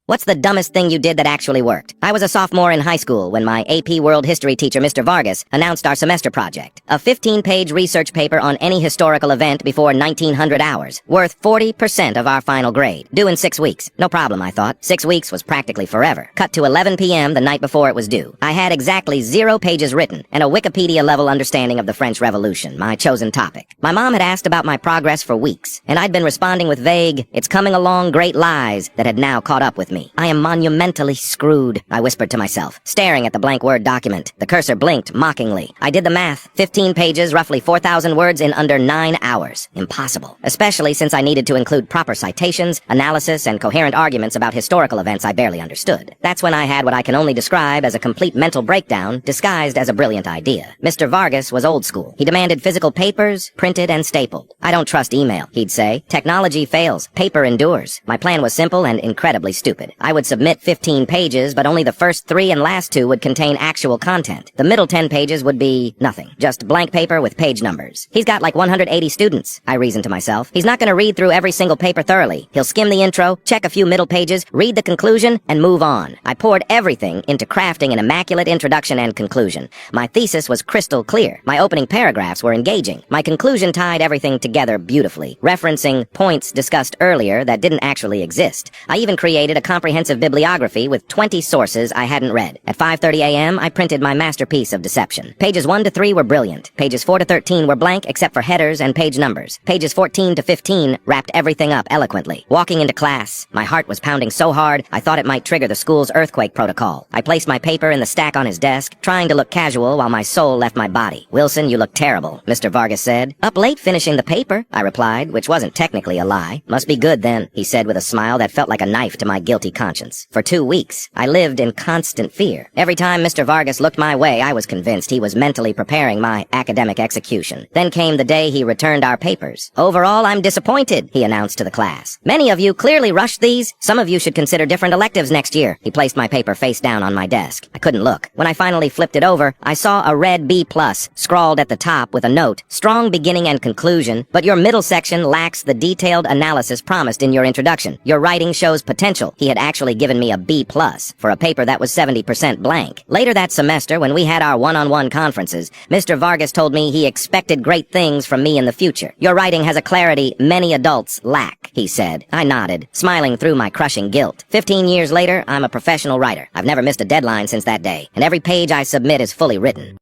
What's the dumbest thing you did that actually worked? I was a sophomore in high school when my AP World History teacher, Mr. Vargas, announced our semester project. A 15-page research paper on any historical event before 1900 hours, worth 40% of our final grade. Due in 6 weeks. No problem, I thought. 6 weeks was practically forever. Cut to 11 p.m. the night before it was due. I had exactly 0 pages written and a Wikipedia-level understanding of the French Revolution, my chosen topic. My mom had asked about my progress for weeks, and I'd been responding with vague, "It's coming along, great lies," that had now caught up with me. I am monumentally screwed, I whispered to myself, staring at the blank Word document. The cursor blinked mockingly. I did the math. 15 pages, roughly 4,000 words in under 9 hours. Impossible. Especially since I needed to include proper citations, analysis, and coherent arguments about historical events I barely understood. That's when I had what I can only describe as a complete mental breakdown disguised as a brilliant idea. Mr. Vargas was old school. He demanded physical papers, printed and stapled. "I don't trust email," he'd say. "Technology fails. Paper endures." My plan was simple and incredibly stupid. I would submit 15 pages, but only the first 3 and last 2 would contain actual content. The middle 10 pages would be nothing. Just blank paper with page numbers. He's got like 180 students, I reasoned to myself. He's not going to read through every single paper thoroughly. He'll skim the intro, check a few middle pages, read the conclusion, and move on. I poured everything into crafting an immaculate introduction and conclusion. My thesis was crystal clear. My opening paragraphs were engaging. My conclusion tied everything together beautifully, referencing points discussed earlier that didn't actually exist. I even created a comprehensive bibliography with 20 sources I hadn't read. At 5:30 a.m., I printed my masterpiece of deception. Pages 1 to 3 were brilliant. Pages 4 to 13 were blank except for headers and page numbers. Pages 14 to 15 wrapped everything up eloquently. Walking into class, my heart was pounding so hard I thought it might trigger the school's earthquake protocol. I placed my paper in the stack on his desk, trying to look casual while my soul left my body. "Wilson, you look terrible," Mr. Vargas said. "Up late finishing the paper," I replied, which wasn't technically a lie. "Must be good then," he said with a smile that felt like a knife to my guilty conscience. For 2 weeks, I lived in constant fear. Every time Mr. Vargas looked my way, I was convinced he was mentally preparing my academic execution. Then came the day he returned our papers. "Overall, I'm disappointed," he announced to the class. "Many of you clearly rushed these. Some of you should consider different electives next year." He placed my paper face down on my desk. I couldn't look. When I finally flipped it over, I saw a red B+ scrawled at the top with a note, "Strong beginning and conclusion, but your middle section lacks the detailed analysis promised in your introduction. Your writing shows potential." He had actually given me a B+ for a paper that was 70% blank. Later that semester, when we had our one-on-one conferences, Mr. Vargas told me he expected great things from me in the future. "Your writing has a clarity many adults lack," he said. I nodded, smiling through my crushing guilt. 15 years later, I'm a professional writer. I've never missed a deadline since that day, and every page I submit is fully written.